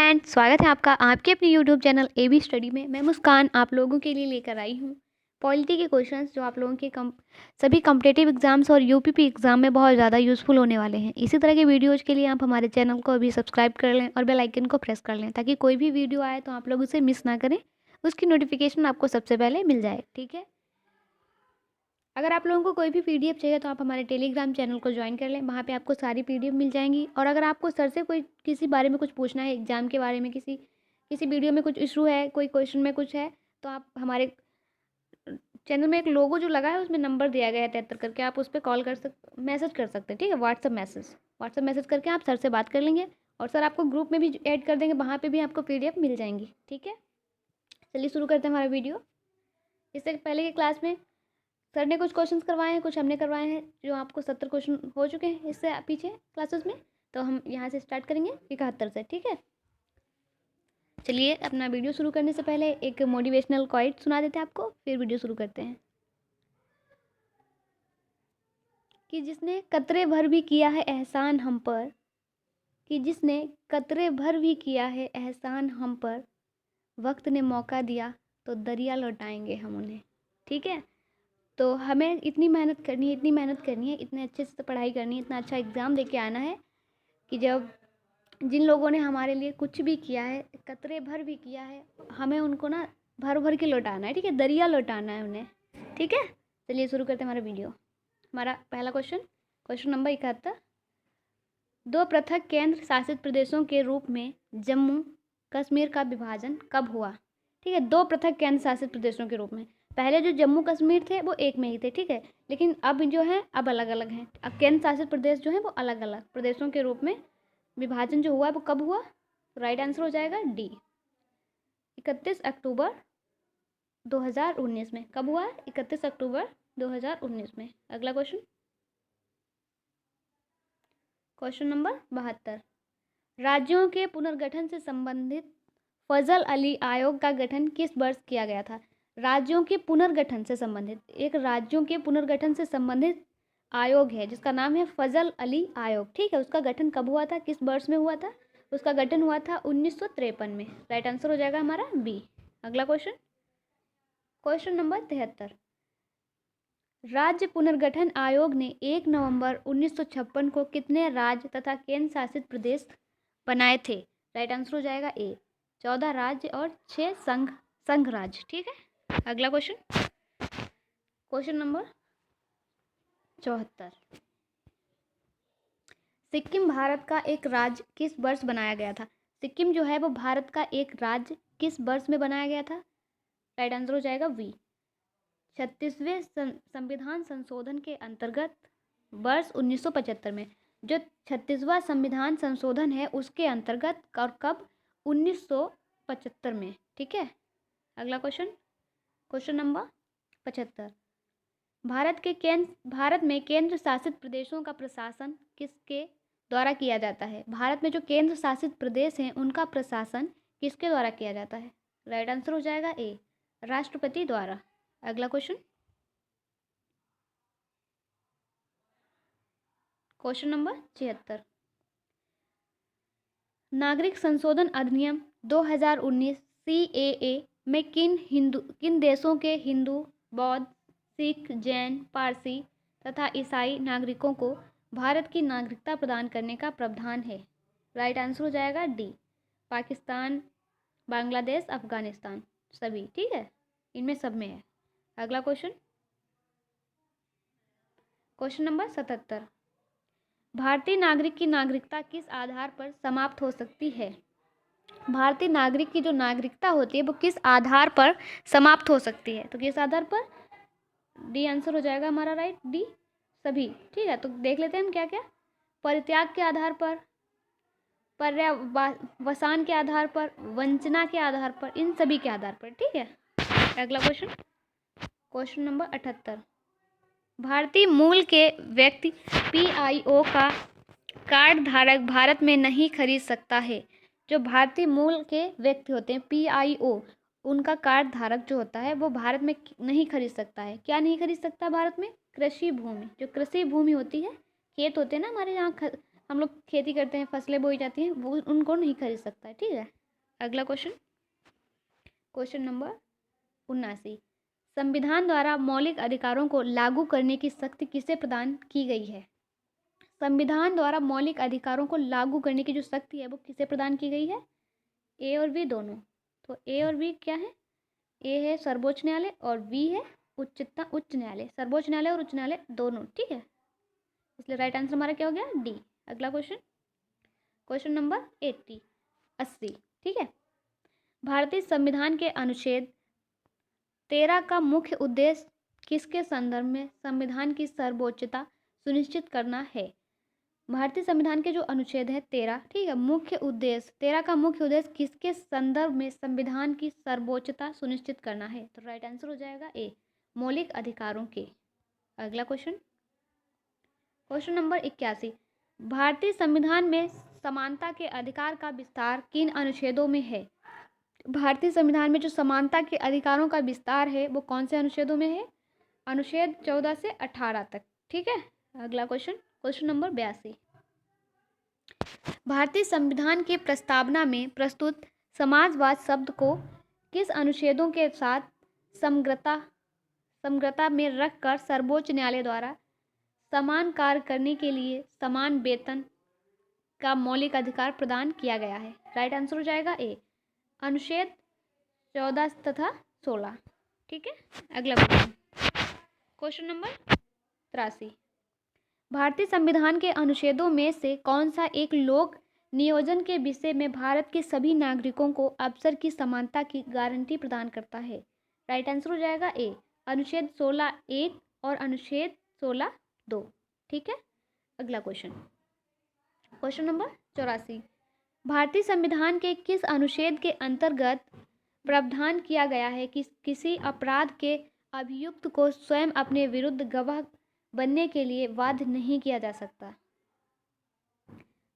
Friends, स्वागत है आपका आपके अपने यूट्यूब चैनल एबी स्टडी में। मैं मुस्कान आप लोगों के लिए लेकर आई हूँ पॉलिटी के क्वेश्चंस जो आप लोगों के सभी कॉम्पिटिटिव एग्जाम्स और यूपीपी एग्जाम में बहुत ज़्यादा यूज़फुल होने वाले हैं। इसी तरह के वीडियोज़ के लिए आप हमारे चैनल को अभी सब्सक्राइब कर लें और बेल आइकन को प्रेस कर लें ताकि कोई भी वीडियो आए तो आप लोग उसे मिस ना करें, उसकी नोटिफिकेशन आपको सबसे पहले मिल जाए। ठीक है, अगर आप लोगों को कोई भी पीडीएफ चाहिए तो आप हमारे टेलीग्राम चैनल को ज्वाइन कर लें, वहाँ पे आपको सारी पीडीएफ मिल जाएंगी। और अगर आपको सर से कोई किसी बारे में कुछ पूछना है, एग्जाम के बारे में, किसी वीडियो में कुछ इशू है, कोई क्वेश्चन में कुछ है, तो आप हमारे चैनल में एक लोगो जो लगा है उसमें नंबर दिया गया है 73 करके, आप उस पर कॉल कर मैसेज कर सकते हैं। ठीक है, व्हाट्सअप मैसेज करके आप सर से बात कर लेंगे और सर आपको ग्रुप में भी ऐड कर देंगे, वहाँ पर भी आपको पीडीएफ मिल जाएंगी। ठीक है, चलिए शुरू करते हैं हमारा वीडियो। इससे पहले की क्लास में सर ने कुछ क्वेश्चंस करवाए हैं, कुछ हमने करवाए हैं, जो आपको 70 क्वेश्चन हो चुके हैं इससे पीछे क्लासेस में। तो हम यहाँ से स्टार्ट करेंगे 71 से। ठीक है, चलिए अपना वीडियो शुरू करने से पहले एक मोटिवेशनल क्वाइट सुना देते हैं आपको, फिर वीडियो शुरू करते हैं। कि जिसने कतरे भर भी किया है एहसान हम पर, कि जिसने कतरे भर भी किया है एहसान हम पर, वक्त ने मौका दिया तो दरिया लौटाएंगे हम उन्हें। ठीक है, तो हमें इतनी मेहनत करनी है, इतने अच्छे से पढ़ाई करनी है, इतना अच्छा एग्ज़ाम देके आना है कि जब जिन लोगों ने हमारे लिए कुछ भी किया है, कतरे भर भी किया है, हमें उनको ना भर भर के लौटाना है। ठीक है, दरिया लौटाना है उन्हें। ठीक है, चलिए शुरू करते हैं हमारा वीडियो। हमारा पहला क्वेश्चन नंबर 71। दो पृथक केंद्र शासित प्रदेशों के रूप में जम्मू कश्मीर का विभाजन कब हुआ? ठीक है, दो पृथक केंद्र शासित प्रदेशों के रूप में, पहले जो जम्मू कश्मीर थे वो एक में ही थे। ठीक है, लेकिन अब जो है अब अलग अलग हैं। अब केंद्र शासित प्रदेश जो है वो अलग अलग प्रदेशों के रूप में विभाजन जो हुआ है वो कब हुआ? राइट आंसर हो जाएगा डी, 31 अक्टूबर 2019 में। कब हुआ? 31 अक्टूबर 2019 में। अगला क्वेश्चन नंबर 72। राज्यों के पुनर्गठन से संबंधित फजल अली आयोग का गठन किस वर्ष किया गया था? राज्यों के पुनर्गठन से संबंधित एक राज्यों के पुनर्गठन से संबंधित आयोग है जिसका नाम है फजल अली आयोग। ठीक है, उसका गठन कब हुआ था, किस वर्ष में हुआ था? उसका गठन हुआ था 1953 में। राइट आंसर हो जाएगा हमारा बी। अगला क्वेश्चन नंबर 73। राज्य पुनर्गठन आयोग ने 1 नवंबर 1956 को कितने राज्य तथा केंद्र शासित प्रदेश बनाए थे? राइट आंसर हो जाएगा ए, 14 राज्य और 6 संघ राज्य। ठीक है, अगला क्वेश्चन नंबर 74। सिक्किम भारत का एक राज्य किस वर्ष बनाया गया था? सिक्किम जो है वो भारत का एक राज्य किस वर्ष में बनाया गया था? राइट आंसर हो जाएगा वी, 36वें संविधान संशोधन के अंतर्गत वर्ष 1975 में। जो 36वां संविधान संशोधन है उसके अंतर्गत और कब? 1975 में। ठीक है, अगला क्वेश्चन नंबर 75। भारत में केंद्र शासित प्रदेशों का प्रशासन किसके द्वारा किया जाता है? भारत में जो केंद्र शासित प्रदेश हैं उनका प्रशासन किसके द्वारा किया जाता है? राइट आंसर हो जाएगा ए, राष्ट्रपति द्वारा। अगला क्वेश्चन नंबर 76। नागरिक संशोधन अधिनियम 2019 सीएए में किन देशों के हिंदू, बौद्ध, सिख, जैन, पारसी तथा ईसाई नागरिकों को भारत की नागरिकता प्रदान करने का प्रावधान है? राइट आंसर हो जाएगा डी, पाकिस्तान, बांग्लादेश, अफगानिस्तान, सभी। ठीक है, इनमें सब में है। अगला क्वेश्चन नंबर 77। भारतीय नागरिक की नागरिकता किस आधार पर समाप्त हो सकती है? भारतीय नागरिक की जो नागरिकता होती है वो किस आधार पर समाप्त हो सकती है? तो किस आधार पर? डी आंसर हो जाएगा हमारा राइट, डी, सभी। ठीक है, तो देख लेते हैं हम क्या क्या। परित्याग के आधार पर, पर्यावसान के आधार पर, वंचना के आधार पर, इन सभी के आधार पर। ठीक है, अगला क्वेश्चन नंबर 78। भारतीय मूल के व्यक्ति पीआईओ का कार्ड धारक भारत में नहीं खरीद सकता है। जो भारतीय मूल के व्यक्ति होते हैं पीआईओ, उनका कार्ड धारक जो होता है वो भारत में नहीं खरीद सकता है। क्या नहीं खरीद सकता भारत में? कृषि भूमि, जो कृषि भूमि होती है, खेत होते हैं ना हमारे यहाँ हम लोग खेती करते हैं, फसलें बोई जाती हैं, वो उनको नहीं खरीद सकता है। ठीक है, अगला क्वेश्चन, क्वेश्चन नंबर 79। संविधान द्वारा मौलिक अधिकारों को लागू करने की शक्ति किसे प्रदान की गई है? संविधान द्वारा मौलिक अधिकारों को लागू करने की जो शक्ति है वो किसे प्रदान की गई है? ए और बी दोनों। तो ए और बी क्या है? ए है सर्वोच्च न्यायालय और बी है उच्च न्यायालय। सर्वोच्च न्यायालय और उच्च न्यायालय दोनों। ठीक है, इसलिए राइट आंसर हमारा क्या हो गया? डी। अगला क्वेश्चन, क्वेश्चन नंबर 80। ठीक है, भारतीय संविधान के अनुच्छेद 13 का मुख्य उद्देश्य किसके संदर्भ में संविधान की सर्वोच्चता सुनिश्चित करना है? भारतीय संविधान के जो अनुच्छेद है 13, ठीक है, मुख्य उद्देश्य 13 का मुख्य उद्देश्य किसके संदर्भ में संविधान की सर्वोच्चता सुनिश्चित करना है? तो राइट आंसर हो जाएगा ए, मौलिक अधिकारों के। अगला क्वेश्चन, क्वेश्चन नंबर 81। भारतीय संविधान में समानता के अधिकार का विस्तार किन अनुच्छेदों में है? भारतीय संविधान में जो समानता के अधिकारों का विस्तार है वो कौन से अनुच्छेदों में है? अनुच्छेद 14 से 18 तक। ठीक है, अगला क्वेश्चन, क्वेश्चन नंबर 82। भारतीय संविधान की प्रस्तावना में प्रस्तुत समाजवाद शब्द को किस अनुच्छेदों के साथ समग्रता में रखकर सर्वोच्च न्यायालय द्वारा समान कार्य करने के लिए समान वेतन का मौलिक अधिकार प्रदान किया गया है? राइट आंसर हो जाएगा ए, अनुच्छेद 14 तथा 16। ठीक है, अगला क्वेश्चन, क्वेश्चन नंबर 83। भारतीय संविधान के अनुच्छेदों में से कौन सा एक लोक नियोजन के विषय में भारत के सभी नागरिकों को अवसर की समानता की गारंटी प्रदान करता है? राइट आंसर हो जाएगा ए, अनुच्छेद 16(1) और अनुच्छेद 16(2). ठीक है, अगला क्वेश्चन, क्वेश्चन नंबर 84। भारतीय संविधान के किस अनुच्छेद के अंतर्गत प्रावधान किया गया है कि किसी अपराध के अभियुक्त को स्वयं अपने विरुद्ध गवाह बनने के लिए बाध्य नहीं किया जा सकता?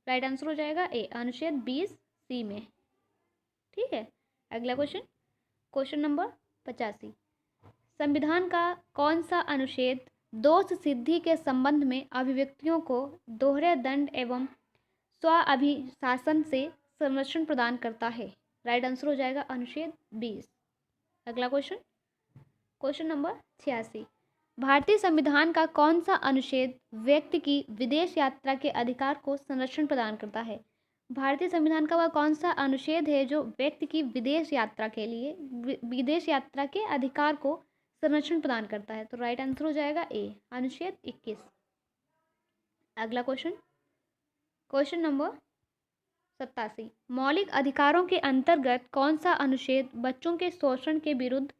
राइट आंसर हो जाएगा ए, अनुच्छेद 20(c) में। ठीक है, अगला क्वेश्चन, क्वेश्चन नंबर 85। संविधान का कौन सा अनुच्छेद दोष सिद्धि के संबंध में अभिव्यक्तियों को दोहरे दंड एवं स्वाभिशासन से संरक्षण प्रदान करता है? राइट आंसर हो जाएगा अनुच्छेद 20। अगला क्वेश्चन, क्वेश्चन नंबर 86। भारतीय संविधान का कौन सा अनुच्छेद व्यक्ति की विदेश यात्रा के अधिकार को संरक्षण प्रदान करता है? भारतीय संविधान का वह कौन सा अनुच्छेद है जो व्यक्ति की विदेश यात्रा के अधिकार को संरक्षण प्रदान करता है? तो राइट आंसर हो जाएगा ए, अनुच्छेद 21। अगला क्वेश्चन, क्वेश्चन नंबर 87। मौलिक अधिकारों के अंतर्गत कौन सा अनुच्छेद बच्चों के शोषण के विरुद्ध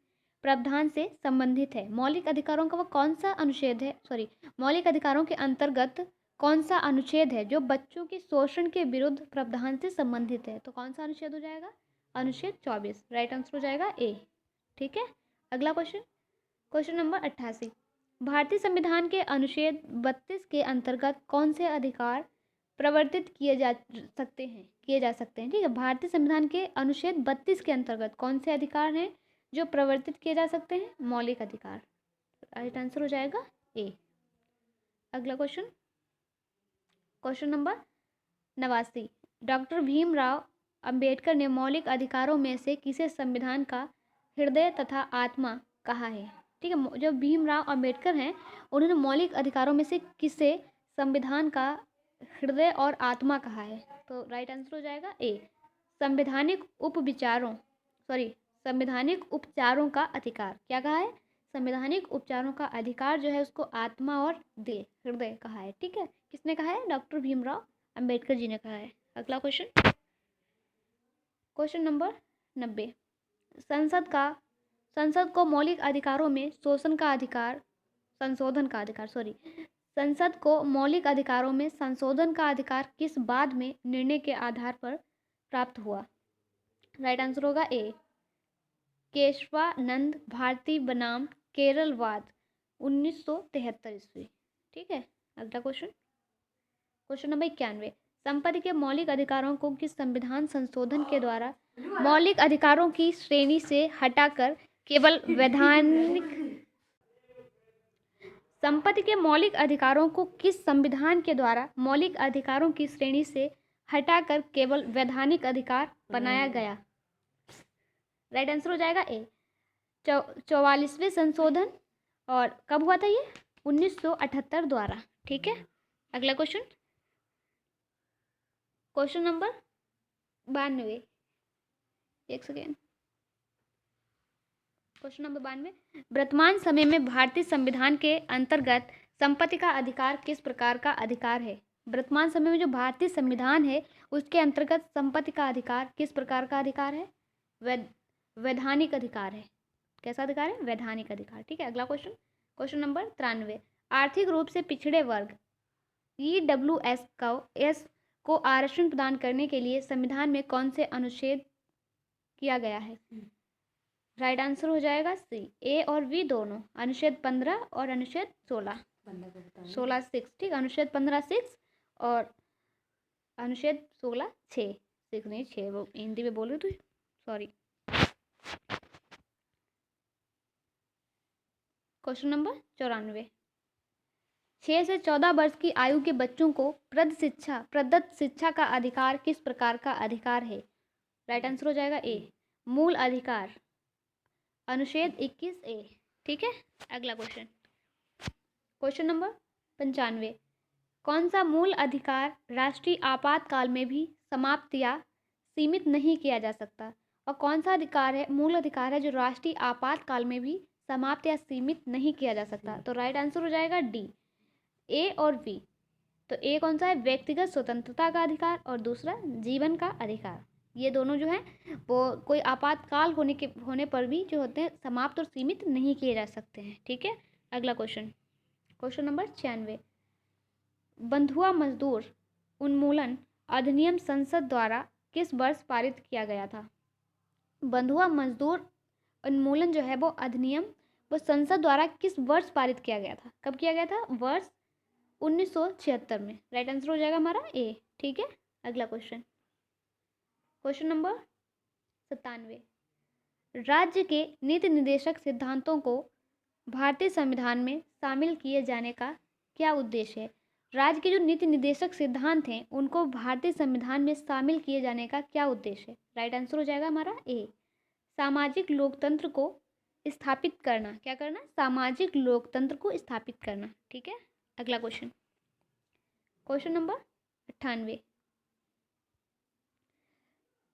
प्रावधान से संबंधित है? मौलिक अधिकारों का वह कौन सा अनुच्छेद है, मौलिक अधिकारों के अंतर्गत कौन सा अनुच्छेद है जो बच्चों के शोषण के विरुद्ध प्रावधान से संबंधित है? तो कौन सा अनुच्छेद हो जाएगा? अनुच्छेद 24। राइट आंसर हो जाएगा ए। ठीक है, अगला क्वेश्चन, क्वेश्चन नंबर 88। भारतीय संविधान के अनुच्छेद 32 के अंतर्गत कौन से अधिकार प्रवर्तित किए जा सकते हैं? ठीक है, भारतीय संविधान के अनुच्छेद 32 के अंतर्गत कौन से अधिकार हैं जो प्रवर्तित किए जा सकते हैं? मौलिक अधिकार। राइट आंसर हो जाएगा ए। अगला question, question number 89। Doctor Bhimrao Ambedkar ने मौलिक अधिकारों में से किसे संविधान का हृदय तथा आत्मा कहा है? ठीक है, जो भीमराव अंबेडकर हैं उन्होंने मौलिक अधिकारों में से किसे संविधान का हृदय और आत्मा कहा है? तो राइट आंसर हो जाएगा ए, संवैधानिक उपचारों का अधिकार। क्या कहा है? संवैधानिक उपचारों का अधिकार जो है उसको आत्मा और दिल, हृदय कहा है। ठीक है, किसने कहा है? डॉक्टर भीमराव अंबेडकर जी ने कहा है। अगला क्वेश्चन, क्वेश्चन नंबर 90। संसद को मौलिक अधिकारों में संशोधन का अधिकार किस बाद में निर्णय के आधार पर प्राप्त हुआ? राइट आंसर होगा ए, केशवानंद भारती बनाम केरलवाद 1973 ईस्वी। ठीक है, अगला क्वेश्चन, क्वेश्चन नंबर 91। संपत्ति के मौलिक अधिकारों को किस संविधान संशोधन के द्वारा मौलिक अधिकारों की श्रेणी से हटाकर केवल वैधानिक संपत्ति के मौलिक अधिकारों को किस संविधान के द्वारा मौलिक अधिकारों की श्रेणी से हटाकर केवल वैधानिक अधिकार बनाया गया? राइट आंसर हो जाएगा ए 44वें संशोधन। और कब हुआ था ये? 1978 द्वारा। ठीक है, अगला क्वेश्चन, क्वेश्चन नंबर 92। एक सेकेंड, क्वेश्चन नंबर 92। वर्तमान समय में भारतीय संविधान के अंतर्गत संपत्ति का अधिकार किस प्रकार का अधिकार है? वर्तमान समय में जो भारतीय संविधान है उसके अंतर्गत संपत्ति का अधिकार किस प्रकार का अधिकार है? वैधानिक अधिकार है। कैसा अधिकार है? वैधानिक अधिकार। ठीक है, अगला क्वेश्चन, क्वेश्चन नंबर 93। आर्थिक रूप से पिछड़े वर्ग EWS को आरक्षण प्रदान करने के लिए संविधान में कौन से अनुच्छेद किया गया है? राइट आंसर हो जाएगा सी, ए और बी दोनों, अनुच्छेद 15 और अनुच्छेद 16। 16(6). ठीक, अनुच्छेद 15(6) और अनुच्छेद 16(6). 6 नहीं 6, वो हिंदी में बोल रही थी, सॉरी। Question number 94। 6 से 14 वर्ष की आयु के बच्चों को प्रदत्त शिक्षा का अधिकार किस प्रकार का अधिकार है? राइट आंसर हो जाएगा ए, मूल अधिकार, अनुच्छेद 21(a). ठीक है, अगला क्वेश्चन, क्वेश्चन नंबर 95। कौन सा मूल अधिकार राष्ट्रीय आपातकाल में भी समाप्त या सीमित नहीं किया जा सकता? और कौन सा अधिकार है, मूल अधिकार है, जो राष्ट्रीय आपातकाल में भी समाप्त या सीमित नहीं किया जा सकता? तो राइट आंसर हो जाएगा डी, ए और बी। तो ए कौन सा है? व्यक्तिगत स्वतंत्रता का अधिकार, और दूसरा जीवन का अधिकार। ये दोनों जो हैं वो कोई आपातकाल होने पर भी जो होते हैं समाप्त और सीमित नहीं किए जा सकते हैं। ठीक है, अगला क्वेश्चन, क्वेश्चन नंबर 96। बंधुआ मजदूर उन्मूलन अधिनियम संसद द्वारा किस वर्ष पारित किया गया था? बंधुआ मजदूर उन्मूलन जो है वो अधिनियम वो संसद द्वारा किस वर्ष पारित किया गया था? कब किया गया था? वर्ष 1976 में। राइट आंसर हो जाएगा हमारा ए। ठीक है, अगला क्वेश्चन, क्वेश्चन नंबर 97। राज्य के नीति निर्देशक सिद्धांतों को भारतीय संविधान में शामिल किए जाने का क्या उद्देश्य है? राज्य के जो नीति निर्देशक सिद्धांत हैं उनको भारतीय संविधान में शामिल किए जाने का क्या उद्देश्य है? राइट आंसर हो जाएगा हमारा ए, सामाजिक लोकतंत्र को स्थापित करना। क्या करना? सामाजिक लोकतंत्र को स्थापित करना। ठीक है, अगला क्वेश्चन, क्वेश्चन नंबर 98।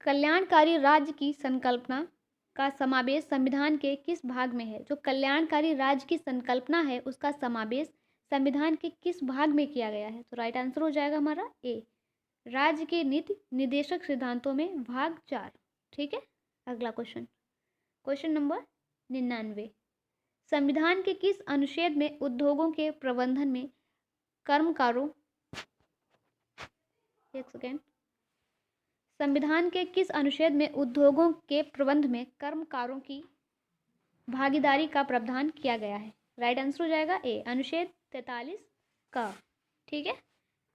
कल्याणकारी राज्य की संकल्पना का समावेश संविधान के किस भाग में है? जो कल्याणकारी राज्य की संकल्पना है उसका समावेश संविधान के किस भाग में किया गया है? तो राइट आंसर हो जाएगा हमारा ए, राज्य के नीति निर्देशक सिद्धांतों में भाग 4। ठीक है, अगला क्वेश्चन, क्वेश्चन नंबर 99। संविधान के किस अनुच्छेद में उद्योगों के प्रबंधन में कर्मकारों एक सेकेंड संविधान के किस अनुच्छेद में उद्योगों के प्रबंध में कर्मकारों की भागीदारी का प्रावधान किया गया है? राइट आंसर हो जाएगा ए, अनुच्छेद 43 का। ठीक है,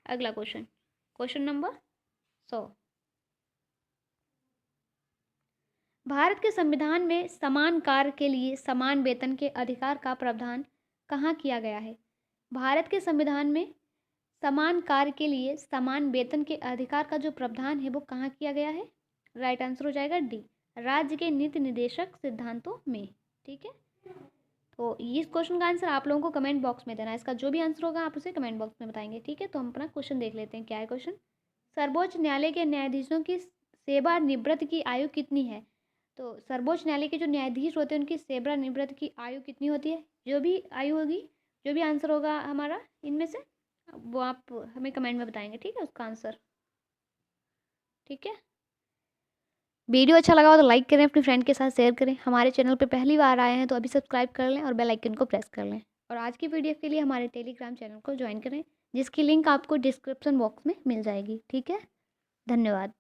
अगला क्वेश्चन, क्वेश्चन नंबर 100। भारत के संविधान में समान कार्य के लिए समान वेतन के अधिकार का प्रावधान कहाँ किया गया है? भारत के संविधान में समान कार्य के लिए समान वेतन के अधिकार का जो प्रावधान है वो कहाँ किया गया है? राइट आंसर हो जाएगा डी, राज्य के नीति निर्देशक सिद्धांतों में। ठीक है, तो इस क्वेश्चन का आंसर आप लोगों को कमेंट बॉक्स में देना है। इसका जो भी आंसर होगा आप उसे कमेंट बॉक्स में बताएंगे। ठीक है, तो हम अपना क्वेश्चन देख लेते हैं। क्या है क्वेश्चन? सर्वोच्च न्यायालय के न्यायाधीशों की सेवानिवृत्ति की आयु कितनी है? तो सर्वोच्च न्यायालय के जो न्यायाधीश होते हैं उनकी सेवानिवृत्ति की आयु कितनी होती है? जो भी आयु होगी, जो भी आंसर होगा हमारा इनमें से, वो आप हमें कमेंट में बताएंगे। ठीक है, उसका आंसर। ठीक है, वीडियो अच्छा लगा हो तो लाइक करें, अपने फ्रेंड के साथ शेयर करें। हमारे चैनल पे पहली बार आए हैं तो अभी सब्सक्राइब कर लें और बेल आइकन को प्रेस कर लें। और आज की वीडियो के लिए हमारे टेलीग्राम चैनल को ज्वाइन करें, जिसकी लिंक आपको डिस्क्रिप्शन बॉक्स में मिल जाएगी। ठीक है, धन्यवाद।